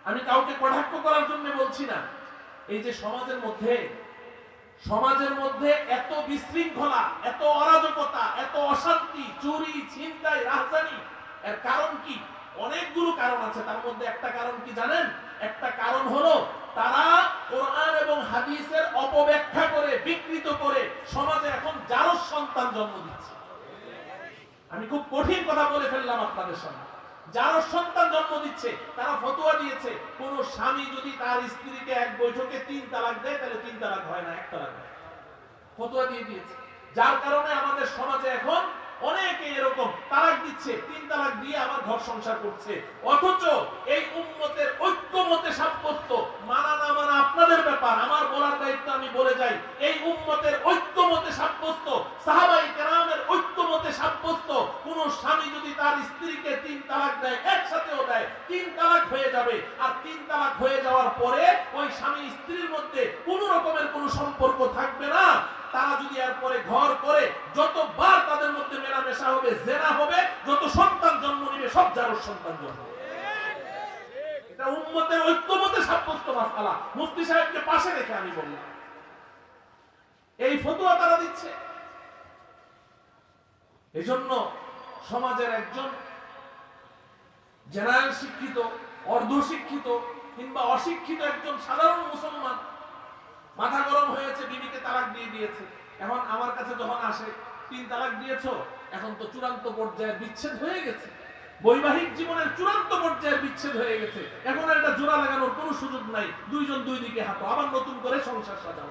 আমি কাউকে কটাক্ষ করার জন্য বলছি না। এই যে সমাজের মধ্যে এত বিশৃঙ্খলা, এত অরাজকতা, এত অশান্তি, চুরি, ছিনতাই, রাজধানী, এর কারণ কি? অনেকগুলো কারণ আছে। তার মধ্যে একটা কারণ কি জানেন? একটা কারণ হলো তারা কোরআন এবং হাদিসের অপব্যাখ্যা করে, বিকৃত করে সমাজে এখন জারজ সন্তান জন্ম দিচ্ছে। আমি খুব কঠিন কথা বলে ফেললাম আপনাদের সামনে। জারজ সন্তান জন্ম দিচ্ছে। তারা ফতোয়া দিয়েছে কোন স্বামী যদি তার স্ত্রীকে এক বৈঠকে 3 তালাক দেয় তাহলে 3 তালাক হয় না, 1 তালাক হয়। ফতোয়া দিয়ে দিয়েছে। যার কারণে আমাদের সমাজে এখন অনেকে এরকম তালাক দিচ্ছে, 3 তালাক দিয়ে আবার ঘর সংসার করছে। অথচ এই উম্মতের ঐক্যমতে সাব্যস্ত, মানা না মানা আপনাদের ব্যাপার, আমার বলার দায়িত্ব আমি বলে যাই। এই উম্মতের ঐক্যমতে সাব্যস্ত, সাহাবায়ে কেরামের ঐক্যমতে সাব্যস্ত, কোন স্বামী যদি তার স্ত্রীকে 3 তালাক দেয়, একসাথেও দেয়, 3 তালাক হয়ে যাবে। আর 3 তালাক হয়ে যাওয়ার পরে ওই স্বামী স্ত্রীর মধ্যে কোন রকমের কোন সম্পর্ক থাকবে না। তারা যদি এরপরে ঘর করে যতবার তাদের মধ্যে মেলামেশা হবে, জেনা হবে, যত সন্তান জন্ম নিবে সব জারজ সন্তান জন্ম। এটা উম্মতের ঐক্যমতে সাব্যস্ত মাসআলা। মুফতি সাহেবকে পাশে রেখে আমি বললাম, এই ফতোয়া তারা দিচ্ছে। এজন্য সমাজের একজন জেনারেল শিক্ষিত, অর্ধ শিক্ষিত কিংবা অশিক্ষিত একজন সাধারণ মুসলমান মাথা গরম হয়েছে, বিবিকে তালাক দিয়ে দিয়েছে। এখন আমার কাছে যখন আসে, 3 তালাক দিয়েছো, এখন তো চূড়ান্ত পর্যায়ে বিচ্ছেদ হয়ে গেছে, বৈবাহিক জীবনের চূড়ান্ত পর্যায়ে বিচ্ছেদ হয়ে গেছে, এখন একটা জোড়া লাগানোর কোনো সুযোগ নাই, দুইজন দুই দিকে হাঁটো, আবার নতুন করে সংসার সাজাও।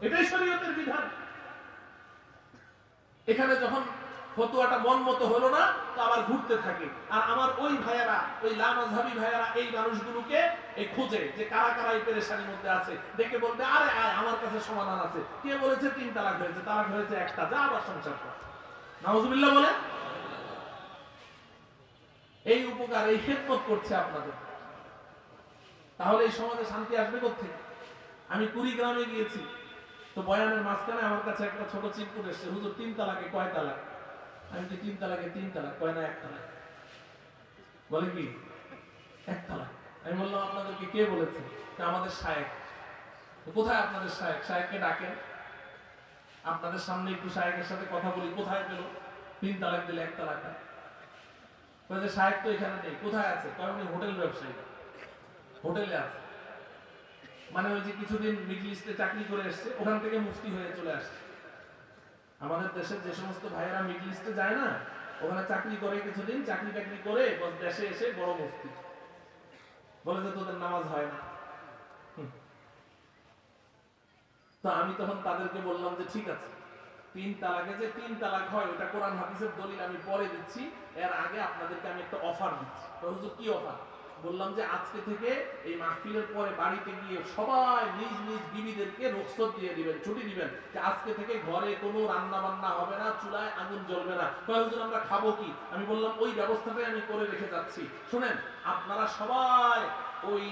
এটাই শরীয়তের বিধান। এখানে যখন ফতোয়াটা মন মতো হলো না, তো আবার ঘুরতে থাকে। আর আমার ওই ভাইয়ারা, ওই লামাযহাবী ভাইয়ারা এই মানুষগুলোকে খুঁজে যে কারা কারা এই পেরেশানির মধ্যে আছে, দেখে বলবে আরে আয় আমার কাছে সমাধান আছে। কে বলেছে 3 তালাক হয়েছে? তালাক হয়েছে একটা, যা আবার সংসার কর। নাউজুবিল্লাহ বলে। এই উপকার, এই খেদমত করছে আপনাদের। তাহলে এই সমাজে শান্তি আসবে কোত্থেকে? আমি কুড়িগ্রামে গিয়েছি, তো বয়ানের মাঝখানে আমার কাছে একটা ছোট চিরকুট এসেছে, হুজুর 3 তালাকে কয় তালাক? আমি কি 3 তালাকে 3 তালাক কয় না 1 তালাক? বলে কি 1 তালাক? আমি বললাম আপনাদেরকে কে বলেছে? আমাদের শায়েখ। কোথায় আপনাদের শায়েখ? শায়েখকে ডাকেন, আপনাদের সামনে একটু শায়েখের সাথে কথা বলি। কোথায় পেল 3 তালাক দিলে 1 তালাক? কয় যে শায়েখ তো এখানে নেই। কোথায় আছে? কয় উনি হোটেল ব্যবসায়ী, হোটেলে আছে। মানে ওই যে কিছুদিন মিডল ইস্টে চাকরি করে এসছে, ওখান থেকে মুফতি হয়ে চলে আসছে। আমাদের দেশের যে সমস্ত ভাইয়েরা মিডল ইস্টে যায় না, ওখানে চাকরি করে কিছুদিন, চাকরি টাকরি করে দেশে এসে বড় মুফতি বলে যে তোদের নামাজ হয় না। তো আমি তখন তাদেরকে বললাম যে ঠিক আছে, 3 তালাকে যে 3 তালাক হয় ওটা কোরআন হাদিসের দলিল আমি পরে দিচ্ছি, এর আগে আপনাদেরকে আমি একটা অফার দিচ্ছি। হুজুর কি অফার? বললাম যে আজকে থেকে এই মাহফিলের পরে বাড়িতে গিয়ে সবাই নিজ নিজ বিবিদেরকে রুখসত দিয়ে দিবেন, ছুটি দিবেন, যে আজকে থেকে ঘরে কোনো রান্না বান্না হবে না, চুলায় আগুন জ্বলবে না। হুজুর আমরা খাবো কি? আমি বললাম ওই ব্যবস্থাটাই আমি করে রেখে যাচ্ছি, শুনেন আপনারা সবাই ওই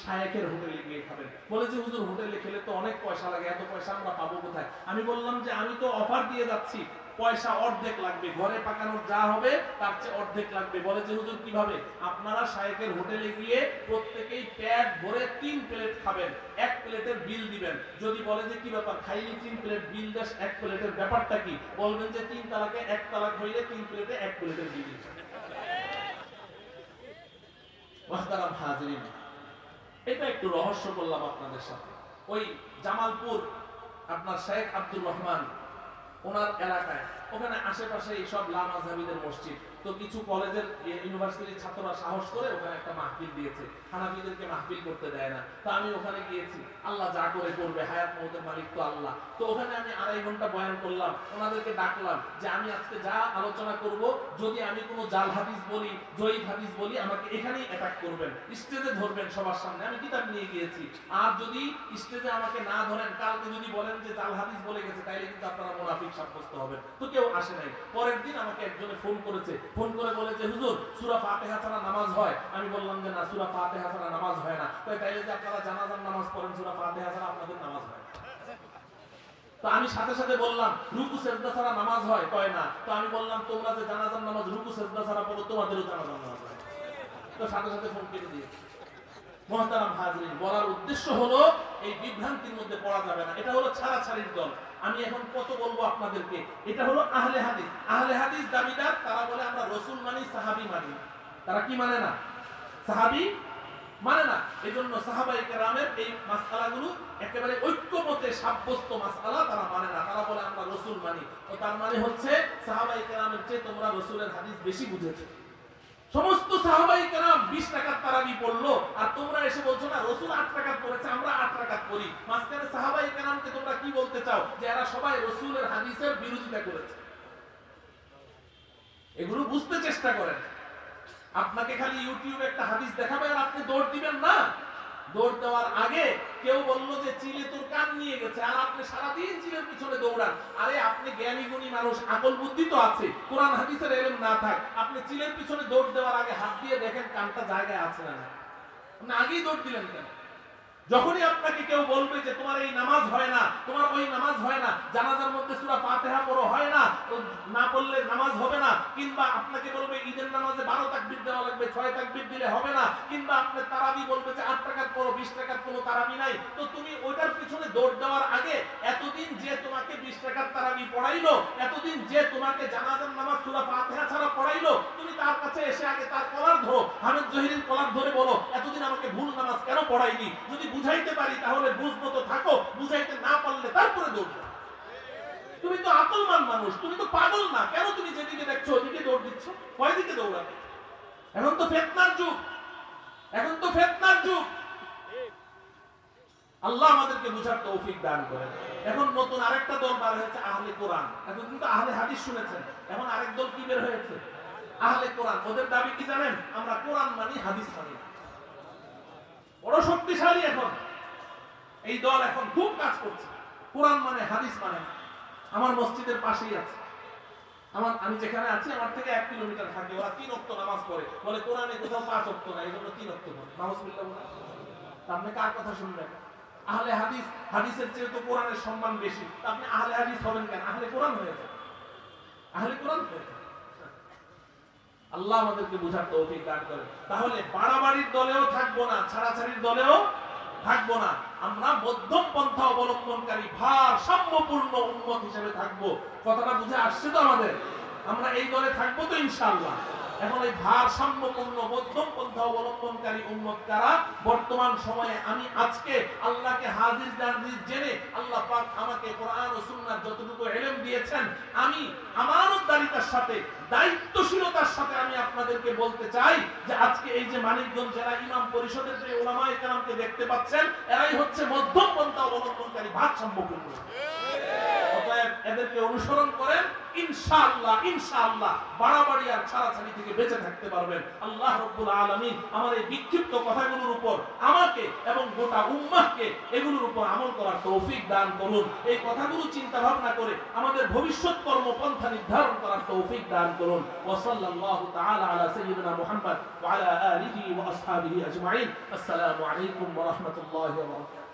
শায়েখের হোটেলে গিয়ে খাবেন। বলে যে হুজুর হোটেলে খেলে তো অনেক পয়সা লাগে, এত পয়সা আমরা পাবো কোথায়? আমি বললাম যে আমি তো অফার দিয়ে যাচ্ছি, পয়সা অর্ধেক লাগবে, ঘরে পাকানোর যা হবে তার চেয়ে অর্ধেক লাগবে। বলে যে হুজুর কিভাবে? আপনারা শায়েখের হোটেলে গিয়ে প্রত্যেকেই পেট ভরে 3 প্লেট খাবেন, 1 প্লেটের বিল দিবেন। যদি বলে যে কি ব্যাপার, খাইলি 3 প্লেট বিল দাস, 1 প্লেটের ব্যাপারটা কি? বলবেন যে 3 তালাকে 1 তালাক হইলে 3 প্লেটে 1 প্লেটের বিল। মুহতারাম হাজিরিন, এটা একটু রহস্য বললাম আপনাদের সাথে। ওই জামালপুর আপনার শেখ আব্দুর রহমান ওনার এলাকায়, ওখানে আশেপাশে এই সব লামাযহাবীদের মসজিদ। তো কিছু কলেজের ইউনিভার্সিটির ছাত্ররা সাহস করে ওখানে একটা মাহফিল দিয়েছে, হানাফিদেরকে মাহফিল করতে দেয় না। তো আমি ওখানে গিয়েছি, আল্লাহ যা করে করবে, হায়াত মওতের মালিক তো আল্লাহ। তো ওখানে আমি 2.5 ঘন্টা বয়ান করলাম, ওনাদেরকে ডাকলাম যে আমি আজকে যা আলোচনা করব, যদি আমি কোনো জাল হাদিস বলি, জয়ীফ হাদিস বলি, আমাকে এখানেই অ্যাটাক করবেন, স্টেজে ধরবেন সবার সামনে। আমি কিতাব নিয়ে গিয়েছি, আর যদি স্টেজে আমাকে না ধরেন, কালকে যদি বলেন যে জাল হাদিস বলে গেছে, তাইলে কিন্তু আপনারা মুনাফিক সাব্যস্ত হবেন। তো কেউ আসে নাই। পরের দিন আমাকে একজনে ফোন করেছে, ফোন করে বলে যে হুজুর সূরা ফাতিহা ছাড়া নামাজ হয়? আমি বললাম যে না, সূরা ফাতিহা ছাড়া নামাজ হয় না। তাইলে যে আপনারা জানাজার নামাজ পড়েন, সূরা ফাতিহা ছাড়া আপনাদের নামাজ হয়? তো আমি সাথে সাথে বললাম রুকু সেজদা ছাড়া নামাজ হয়? কয় না। তো আমি বললাম তোমরা যে জানাজার নামাজ রুকু সেজদা ছাড়া পড়ো, তোমাদেরও জানাজার নামাজ হয়? তো সাথে সাথে ফোন কেটে দিয়েছে। মুহতারাম হাজরিন, বলার উদ্দেশ্য হলো এই বিভ্রান্তির মধ্যে পড়া যাবে না। এটা হলো ছাড়াছাড়ির দল। আমি এখন কত বলবো আপনাদেরকে। এটা হলো আহলে হাদিস। আহলে হাদিস দাবিদার, তারা বলে আমরা রাসূল মানি, সাহাবী মানি। তারা কি মানে না? সাহাবী মানে না। এজন্য সাহাবায়ে কেরামের এই মাসআলাগুলো একেবারে ঐক্যমতে সাব্যস্ত মাসআলা তারা মানে না। তারা বলে আমরা রাসূল মানি। তো তার মানে হচ্ছে সাহাবায়ে কেরামের চেয়ে তোমরা রাসূলের হাদিস বেশি বুঝেছো। সমস্ত সাহাবায়ে কেরাম 20 রাকাত তারাবি পড়লো, আর তোমরা এসে বলছো না রাসূল 8 রাকাত পড়েছে, আমরা 8 রাকাত পড়ি। মাঝখানে সাহাবায়ে কেরামকে তোমরা কি বলতে চাও? যে এরা সবাই রাসূলের হাদিসের বিরোধিতা করেছে। এগুলো বুঝতে চেষ্টা করেন। আপনাকে খালি ইউটিউবে একটা হাদিস দেখাবে আর আপনি দৌড় দিবেন না। দৌড় দেওয়ার আগে কেউ বললো যে চিলে তোর কান নিয়ে গেছে, আর আপনি সারাদিন চিলের পিছনে দৌড়ান। আরে আপনি জ্ঞানী গুণী মানুষ, আকল বুদ্ধি তো আছে, কোরআন হাদিসের ইলম না থাক, আপনি চিলের পিছনে দৌড় দেওয়ার আগে হাত দিয়ে দেখেন কানটা জায়গায় আছে না। আপনি আগেই দৌড় দিলেন কেন? যখনই আপনাকে কেউ বলবে যে তোমার এই নামাজ হয় না, তোমার ওই নামাজ হয় না, জানাজার মধ্যে সূরা ফাতিহা পড়ো হয় না, না পড়লে নামাজ হবে না, কিংবা আপনাকে বলবে ঈদের নামাজে 12 তাকবীর দেওয়া লাগবে, 6 তাকবীর দিলে হবে না, কিংবা আপনি তারাবি বলবে যে 8 রাকাত পড়ো, 20 রাকাত কোনো তারাবি নাই, তো তুমি ওইটার পিছনে দৌড় দেওয়ার আগে এতদিন যে তোমাকে 20 রাকাত তারাবি পড়াইলো, এতদিন যে তোমাকে জানাজার নামাজ সূরা ফাতিহা ছাড়া পড়াইলো, তুমি তার কাছে এসে আগে তার কলার ধরো, হামিদ জহিরের কলার ধরে বলো এতদিন আমাকে ভুল নামাজ কেন পড়াইনি? যদি বুঝাইতে পারি তাহলে বুঝবো তো থাকো, বুঝাইতে না পারলে তারপরে দৌড়। তুমি তো আকলমান মানুষ, তুমি তো পাগল না, কেন তুমি যেদিকে দেখছো ওদিকে দৌড় দিচ্ছ? কয় দিকে দৌড়াবে? এখন তো ফিতনার যুগ, এখন তো ফিতনার যুগ। আল্লাহ আমাদেরকে বুঝার তৌফিক দান করেন। এখন নতুন আরেকটা দল বার হয়েছে আহলে কোরআন। এখন কিন্তু আহলে হাদিস শুনেছেন, এখন আরেক দল কি বের হয়েছে? আহলে কোরআন। ওদের দাবি কি জানেন? আমরা কোরআন মানি, হাদিস মানি। বড় শক্তিশালী এখন এই দল, এখন খুব কাজ করছে। কোরআন মানে, হাদিস মানে। আমার মসজিদের পাশেই আছে, আমি যেখানে আছি আমার থেকে 1 কিলোমিটার থাকে, ওরা 3 ওয়াক্ত নামাজ পড়ে, বলে কোরআনে কোথাও 5 ওয়াক্ত নাই, এজন্য 3 ওয়াক্ত পড়ে। নাউজুবিল্লাহ বলে। আপনি কার কথা শুনবেন? আহলে হাদিস, হাদিসের চেয়ে তো কোরআনের সম্মান বেশি। আপনি আহলে হাদিস হবেন কেন? আহলে কোরআন হয়ে যান, আহলে কোরআন হয়ে যান। আল্লাহ আমাদেরকে বুঝার তৌফিক দান করেন। তাহলে বাড়াবাড়ির দলেও থাকবো না, ছাড়াছাড়ির দলেও থাকবো না। আমরা মধ্যম পন্থা অবলম্বনকারী ভারসাম্যপূর্ণ উম্মত হিসেবে থাকবো। কথাটা বুঝে আসছে তো আমাদের? আমরা এই দলে থাকবো তো ইনশাআল্লাহ। এখন এই ভারসাম্যপূর্ণ মধ্যম পন্থা অবলম্বনকারী উম্মত কারা? বর্তমান সময়ে আমি আজকে আল্লাহকে হাজির নাজির জেনে আল্লাহ পাক আমাকে কোরআন ও সুন্নাহর যতটুকু ইলম দিয়েছেন, আমি আমানতদারিতার সাথে, দায়িত্বশীলতার সাথে আমি আপনাদেরকে বলতে চাই যে আজকে এই যে মানিকগঞ্জ জেলা ইমাম পরিষদের যে উলামায়ে কেরামকে দেখতে পাচ্ছেন, এরাই হচ্ছে মধ্যম পন্থা অবলম্বনকারী ভারসাম্যপূর্ণ। অতএব এদেরকে অনুসরণ করেন, ইনশাআল্লাহ ইনশাআল্লাহ বাড়াবাড়ি আর ছাড়াছাড়ি থেকে বেঁচে থাকতে পারবেন। আল্লাহ রাব্বুল আলামিন আমার এই বিক্ষিপ্ত কথাগুলোর উপর আমাকে এবং গোটা উম্মাহকে এগুলোর উপর আমল করার তৌফিক দান করুন। এই কথাগুলো চিন্তা ভাবনা করে আমাদের ভবিষ্যৎ কর্মপন্থা নির্ধারণ করার তৌফিক দান করুন। ওয়া সাল্লাল্লাহু তাআলা আলা সাইয়্যিদিনা মুহাম্মদ ওয়া আলা আলিহি ওয়া আসহাবিহি আজমাইন। আসসালামু আলাইকুম ওয়া রাহমাতুল্লাহি ওয়া বারাকাতুহু।